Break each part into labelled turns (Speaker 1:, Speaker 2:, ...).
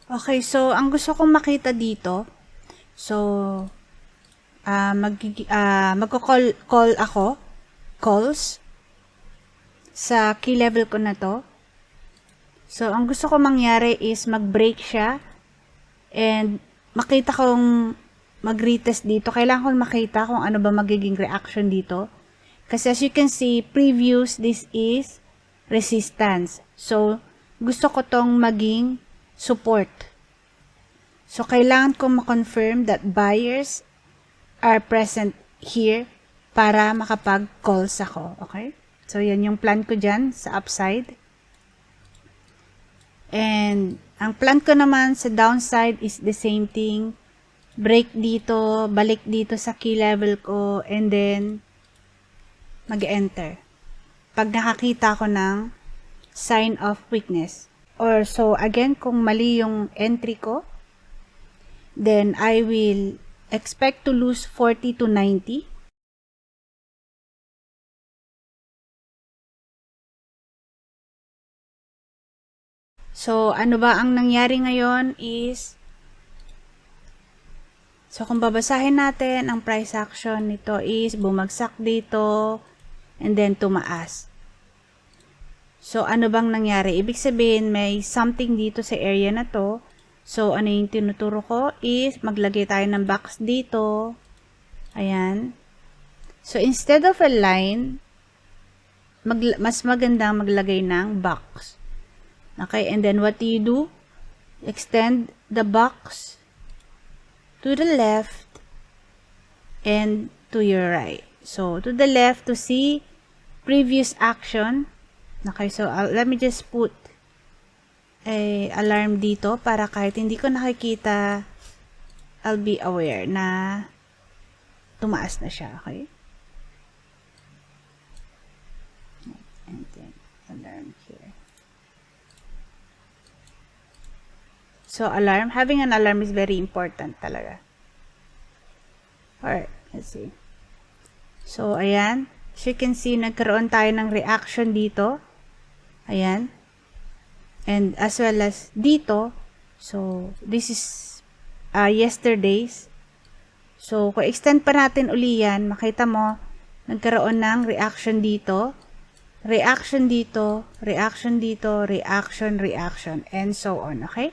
Speaker 1: Okay, so ang gusto kong makita dito, so magko-call ako, calls sa key level ko na to. So ang gusto ko mangyari is mag-break siya and makita kong mag-retest dito. Kailangan kong makita kung ano ba magiging reaction dito. Kasi as you can see, previous, this is resistance. So, gusto ko tong maging support. So, kailangan kong ma-confirm that buyers are present here para makapag-calls ako. Okay? So, yan yung plan ko dyan sa upside. And, ang plan ko naman sa downside is the same thing. Break dito, balik dito sa key level ko, and then, mag-enter. Pag nakakita ko ng sign of weakness. Or so, again, kung mali yung entry ko, then I will expect to lose 40 to 90. So, ano ba ang nangyari ngayon is, so kung babasahin natin, ang price action nito is bumagsak dito, and then tumaas. So, ano bang nangyari? Ibig sabihin, may something dito sa area na to. So, ano yung tinuturo ko is, maglagay tayo ng box dito. Ayan. So, instead of a line, mas magandang maglagay ng box. Okay, and then what do you do? Extend the box to the left and to your right. So, to the left to see previous action. Okay, so let me just put a alarm dito para kahit hindi ko nakikita, I'll be aware na tumaas na siya. Okay? And then, alarm here. So, alarm. Having an alarm is very important talaga. Alright, let's see. So, ayan. As you can see, nagkaroon tayo ng reaction dito. Ayan. And as well as dito. So, this is yesterday's. So, kung extend pa natin uli yan, makita mo, nagkaroon ng reaction dito. Reaction dito. Reaction dito. Reaction, reaction. And so on. Okay?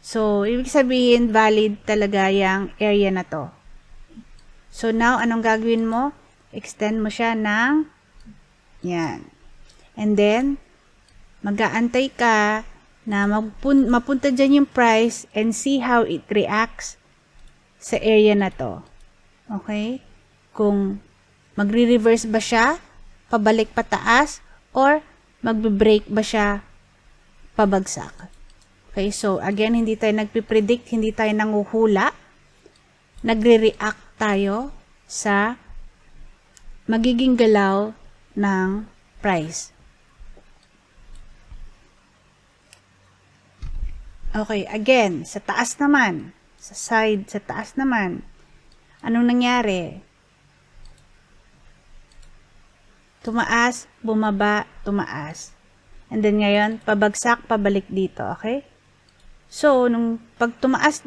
Speaker 1: So, ibig sabihin, valid talaga yung area na to. So, now, anong gagawin mo? Extend mo siya ng yan. And then, mag-aantay ka na mapunta dyan yung price and see how it reacts sa area na to. Okay? Kung magre-reverse ba siya, pabalik pataas, or magbe-break ba siya, pabagsak. Okay? So, again, hindi tayo nagpipredict, hindi tayo nanguhula. Nagre-react tayo sa magiging galaw ng price. Okay, again, sa taas naman, sa side, sa taas naman, anong nangyari? Tumaas, bumaba, tumaas. And then ngayon, pabagsak, pabalik dito, okay? So, nung tumaas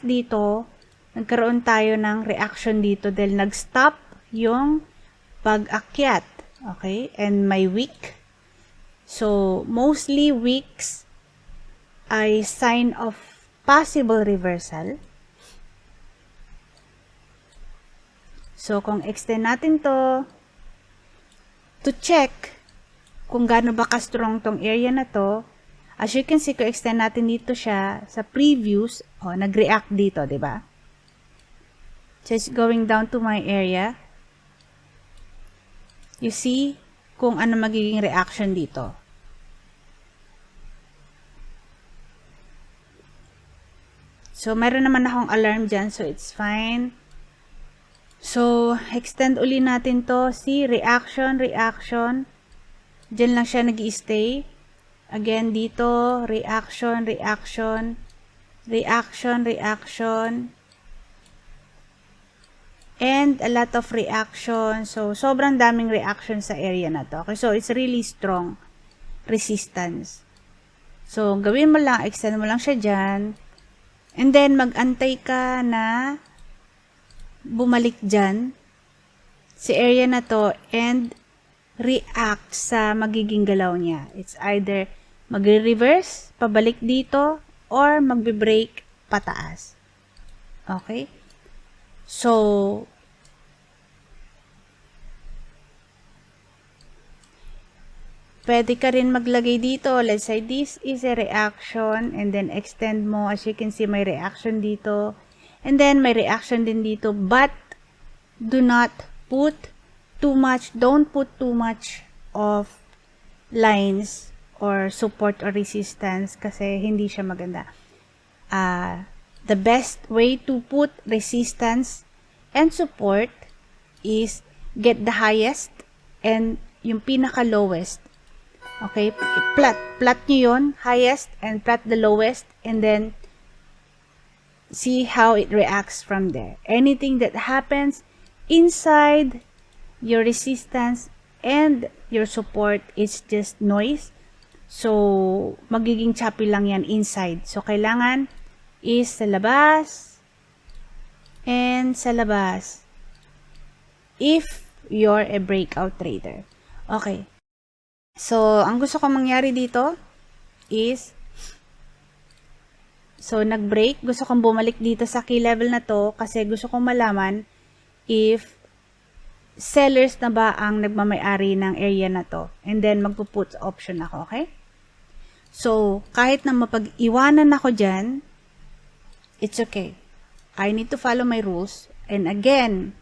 Speaker 1: dito, nagkaroon tayo ng reaction dito dahil nag-stop yung pag-akyat, okay? And may wick. So, mostly wicks ay sign of possible reversal. So, kung extend natin to check kung gaano ba ka-strong tong area na to, as you can see, kung extend natin dito siya sa previous, nag-react dito, di ba? Just going down to my area, you see kung ano magiging reaction dito. So, meron naman akong alarm dyan. So, it's fine. So, extend uli natin to. See, reaction, reaction. Dyan lang siya nag-i-stay. Again, dito, reaction, reaction. Reaction, reaction. And a lot of reaction. So, sobrang daming reaction sa area na to. Okay, so, it's really strong resistance. So, gawin mo lang, extend mo lang siya dyan. And then, mag-antay ka na bumalik dyan si area na to and react sa magiging galaw niya. It's either magre-reverse, pabalik dito, or magbe-brake pataas. Okay? So, pwede ka rin maglagay dito. Let's say this is a reaction and then extend mo. As you can see, may reaction dito. And then, may reaction din dito. But, do not put too much. Don't put too much of lines or support or resistance kasi hindi siya maganda. The best way to put resistance and support is get the highest and yung pinaka-lowest. Okay? Plot nyo yun, highest, and plot the lowest, and then see how it reacts from there. Anything that happens inside your resistance and your support is just noise. So, magiging choppy lang yan inside. So, kailangan is sa labas and sa labas if you're a breakout trader. Okay. So, ang gusto ko mangyari dito is, so, nag-break. Gusto kong bumalik dito sa key level na to kasi gusto kong malaman if sellers na ba ang nagmamayari ng area na to. And then, magpo-put option ako, okay? So, kahit na mapag-iwanan ako dyan, it's okay. I need to follow my rules. And again,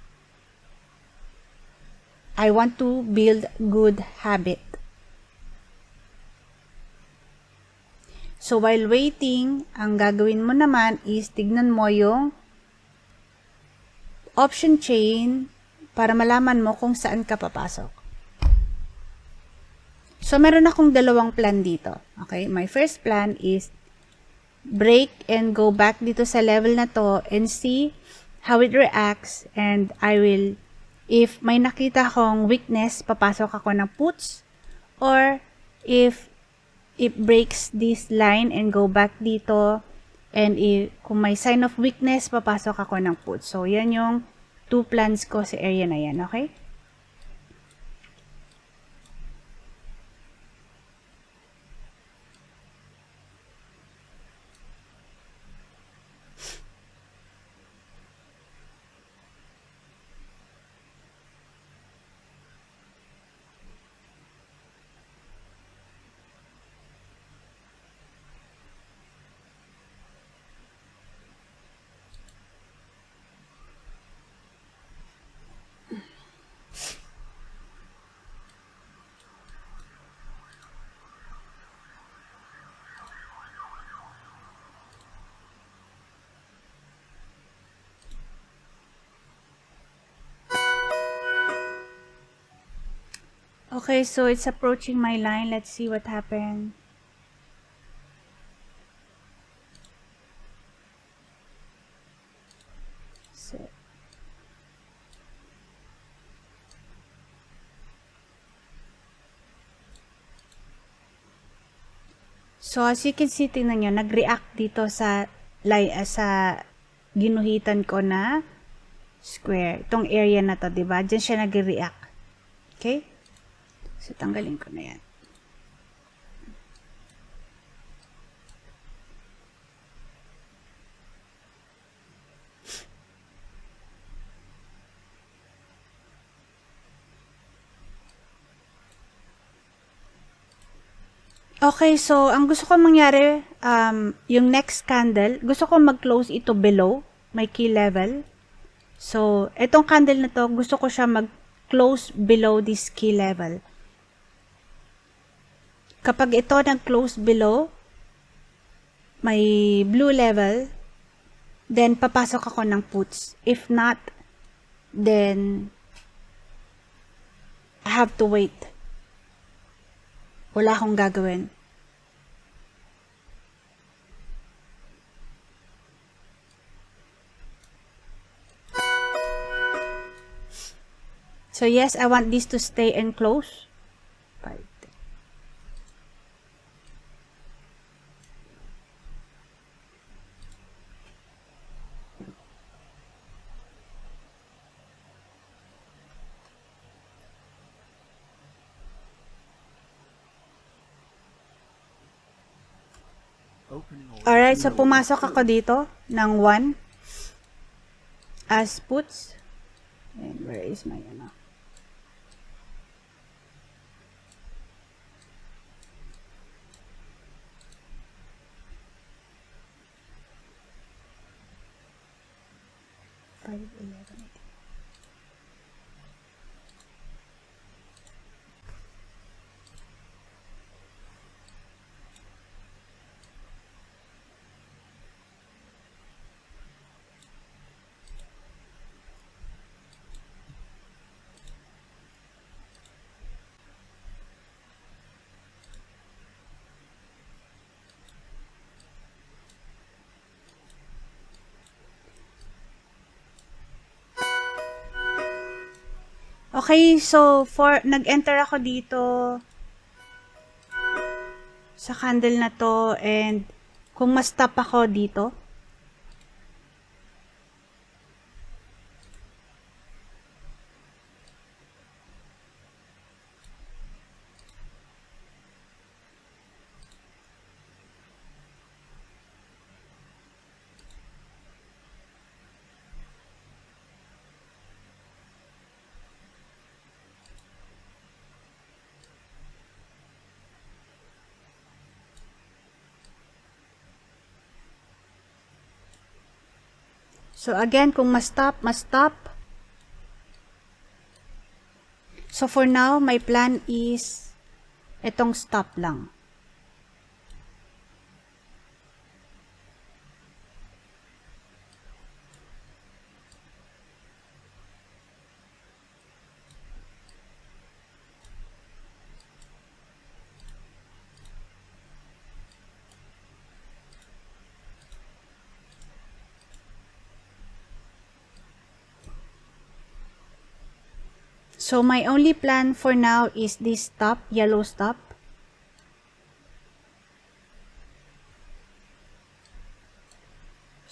Speaker 1: I want to build good habit. So, while waiting, ang gagawin mo naman is tignan mo yung option chain para malaman mo kung saan ka papasok. So, meron akong dalawang plan dito. Okay? My first plan is break and go back dito sa level na to and see how it reacts, and I will, if may nakita akong weakness, papasok ako ng puts, or if it breaks this line and go back dito, and kung may sign of weakness, papasok ako ng puts. So, yan yung 2 plans ko sa area na yan, okay? Okay, so it's approaching my line. Let's see what happened. So, as you can see, tingnan nyo, nag-react dito sa ginuhitan ko na square. Itong area na to, diba? Diyan siya nag-react. Okay? So, tanggalin ko na yan. Okay, so, ang gusto ko mangyari, yung next candle, gusto ko mag-close ito below, may key level. So, itong candle na to, gusto ko siya mag-close below this key level. Kapag ito nag-close below, may blue level, then papasok ako ng puts. If not, then I have to wait. Wala akong gagawin. So yes, I want this to stay and close. Alright, so pumasok ako dito ng 1 as puts. And where is my ano? Okay, so nag-enter ako dito sa candle na to, and kung ma-stop ako dito, so again, kung ma-stop, ma-stop. So for now, my plan is itong stop lang. So my only plan for now is this stop, yellow stop.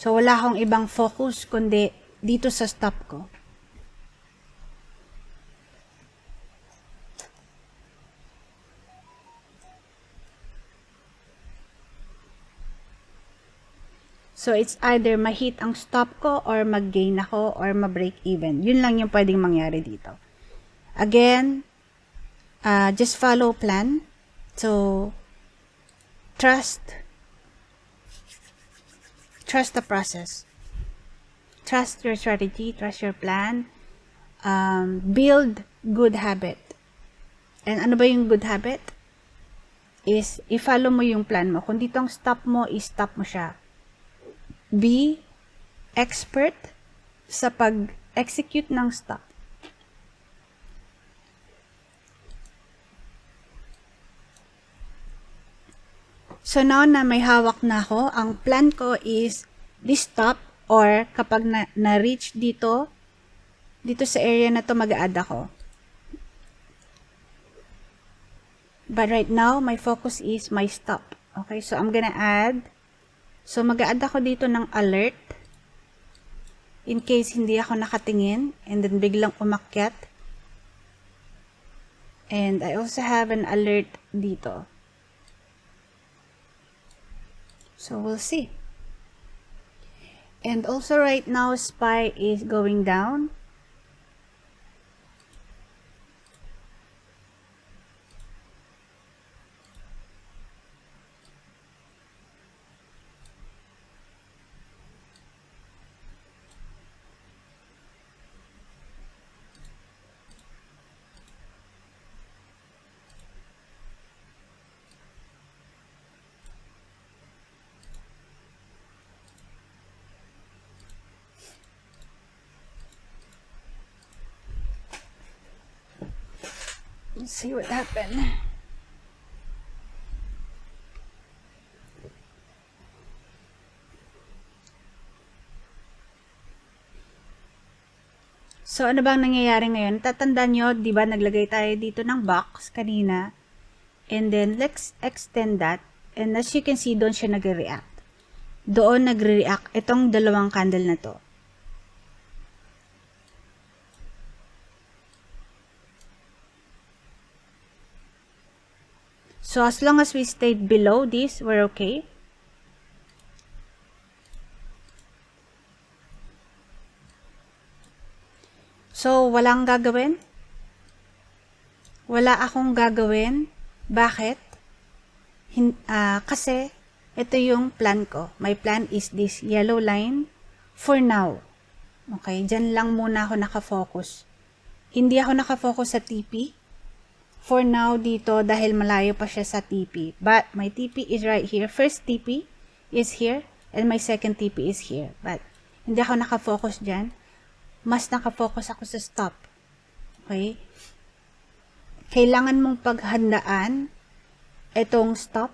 Speaker 1: So wala akong ibang focus kundi dito sa stop ko. So it's either ma-hit ang stop ko or mag-gain ako or ma-break even. Yun lang yung pwedeng mangyari dito. Again, just follow plan. So, trust the process. Trust your strategy, trust your plan. Build good habit. And ano ba yung good habit? Is, i-follow mo yung plan mo. Kung dito ang stop mo, i-stop mo siya. Be expert sa pag-execute ng stop. So now na may hawak na ako, ang plan ko is this stop, or kapag na-reach dito sa area na to, mag-add ako. But right now, my focus is my stop. Okay, so I'm gonna add. So mag-add ako dito ng alert in case hindi ako nakatingin and then biglang umakyat. And I also have an alert dito. So we'll see. And also right now, SPY is going down. Let's see what happened. So, ano bang nangyayari ngayon? Tatandaan nyo, di ba, naglagay tayo dito ng box kanina. And then, let's extend that. And as you can see, doon siya nagre-react. Doon nagre-react itong dalawang candle na to. So, as long as we stayed below this, we're okay. walang gagawin? Wala akong gagawin. Bakit? Kasi ito yung plan ko. My plan is this yellow line for now. Okay, dyan lang muna ako nakafocus. Hindi ako nakafocus sa TP. For now dito dahil malayo pa siya sa TP. But my TP is right here. First TP is here and my second TP is here. But hindi ako nakafocus dyan. Mas nakafocus ako sa stop. Okay? Kailangan mong paghandaan itong stop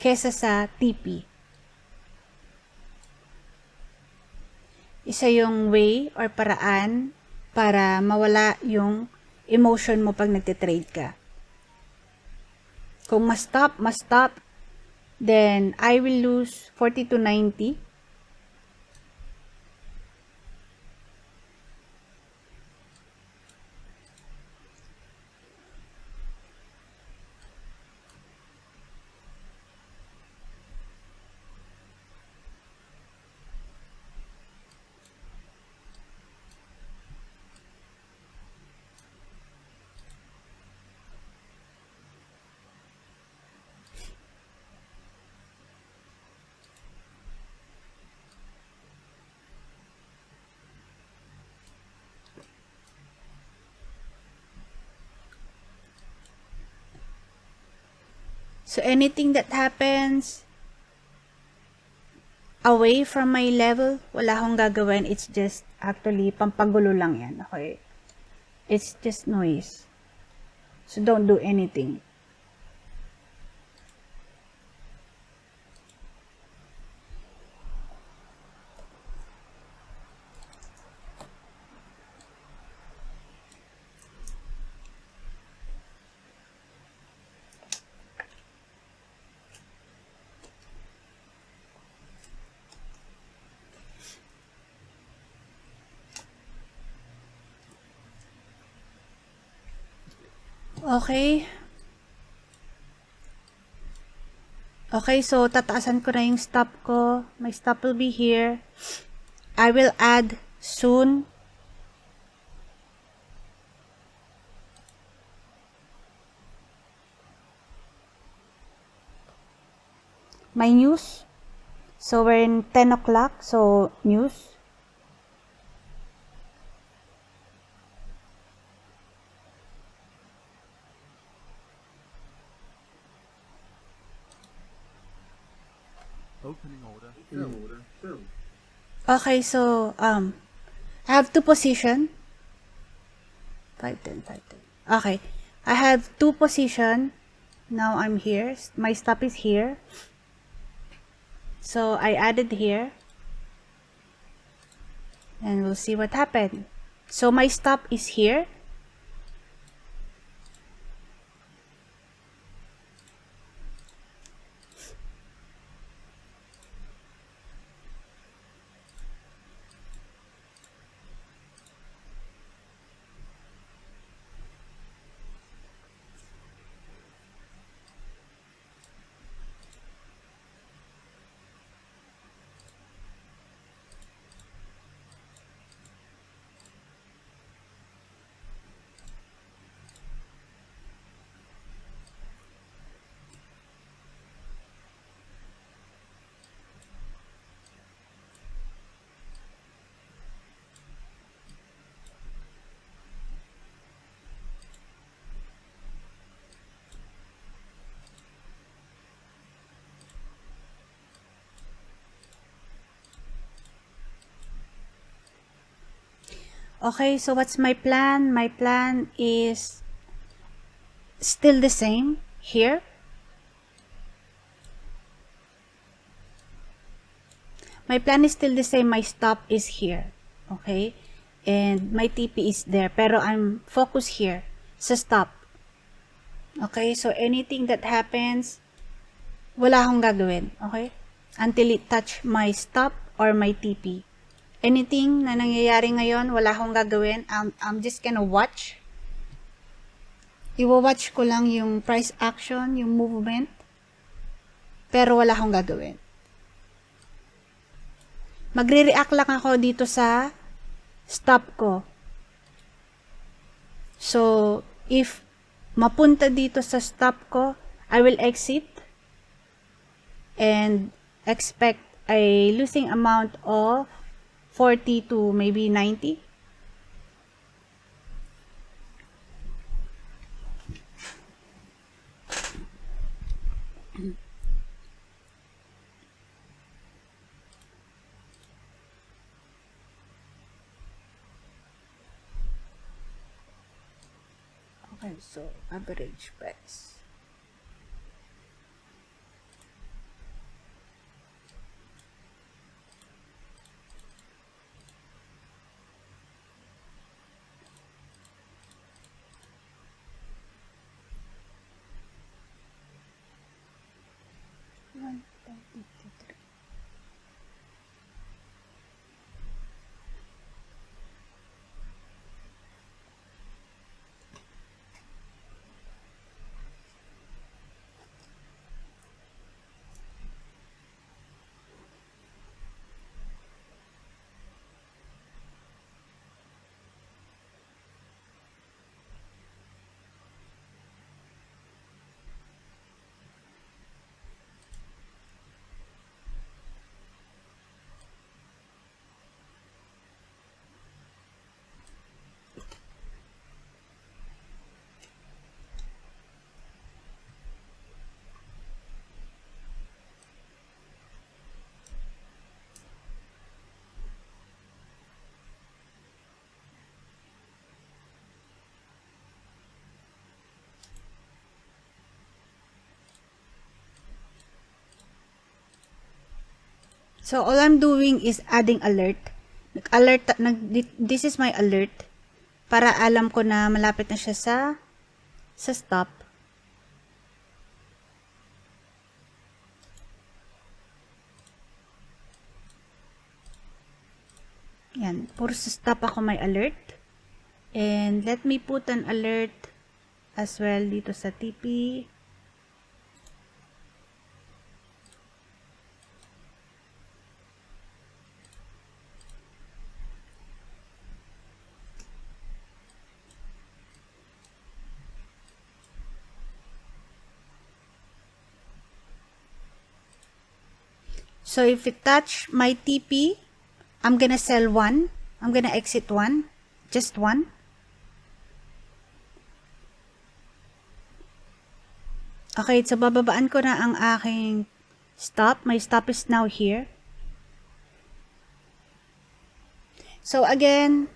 Speaker 1: kesa sa TP. Isa yung way or paraan para mawala yung emotion mo pag nagtitrade ka. Kung mas stop, then I will lose 40 to 90. So anything that happens away from my level, wala akong gagawin. It's just actually pampagulo lang yan. Okay? It's just noise. So don't do anything. Okay. Okay, so tataasan ko na yung stop ko. My stop will be here. I will add soon. My news. So we're in 10 o'clock, so news.
Speaker 2: Opening order. Fill.
Speaker 1: Okay, so I have two position. 5, 10, 5, 10. Okay. I have two position. Now I'm here. My stop is here. So I added here. And we'll see what happened. So my stop is here. Okay, so what's my plan? My plan is still the same here. My plan is still the same. My stop is here. Okay? And my TP is there. Pero I'm focused here sa stop. Okay? So anything that happens, wala akong gagawin. Okay? Until it touch my stop or my TP. Anything na nangyayari ngayon, wala akong gagawin. I'm just gonna watch. Iwa-watch ko lang yung price action, yung movement. Pero wala akong gagawin. Magre-react lang ako dito sa stop ko. So, if mapunta dito sa stop ko, I will exit and expect a losing amount of 40 to maybe 90. Okay, so average price. So, all I'm doing is adding alert. This is my alert. Para alam ko na malapit na siya sa stop. Yan. Puro sa stop ako may alert. And let me put an alert as well dito sa TP. So if it touch my TP, I'm gonna sell one. I'm gonna exit one. Just one. Okay, so bababaan ko na ang aking stop. My stop is now here. So again,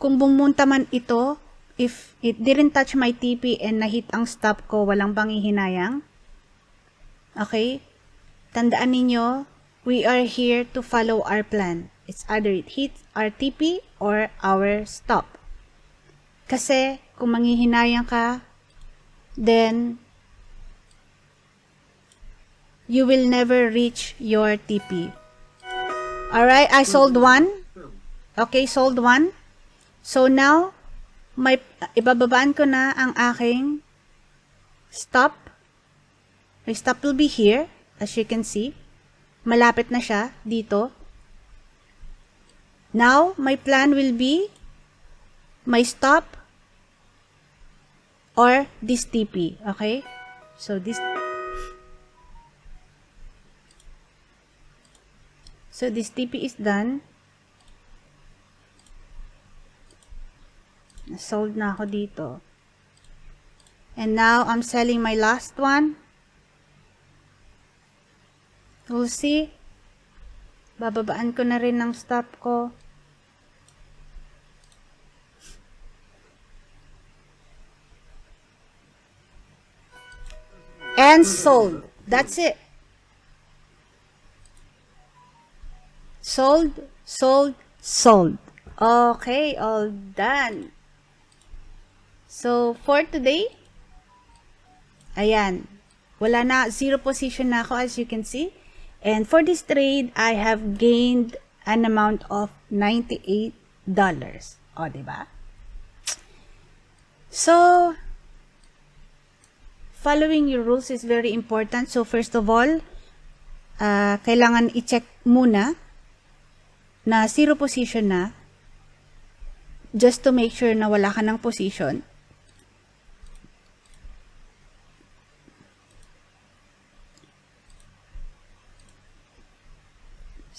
Speaker 1: kung bumunta man ito, if it didn't touch my TP and nahit ang stop ko, walang panghihinayang. Okay? Tandaan ninyo, we are here to follow our plan. It's either it hits our TP or our stop. Kasi, kung manghihinayang ka, then, you will never reach your TP. Alright, I sold one. Okay, sold one. So now, ibababaan ko na ang aking stop. My stop will be here, as you can see. Malapit na siya dito. Now, my plan will be my stop or this TP. Okay? So, this TP is done. Sold na ako dito. And now, I'm selling my last one. We'll see. Bababaan ko na rin ng stop ko. And sold. That's it. Sold, sold, sold. Okay, all done. So, for today, ayan. Wala na, zero position na ako as you can see. And for this trade, I have gained an amount of $98. O, diba? So, following your rules is very important. So, first of all, kailangan i-check muna na zero position na just to make sure na wala ka ng position.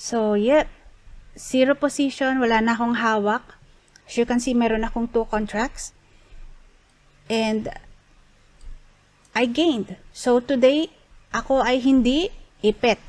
Speaker 1: So, yep. Zero position. Wala na akong hawak. As you can see, meron akong 2 contracts. And I gained. So, today, ako ay hindi ipit.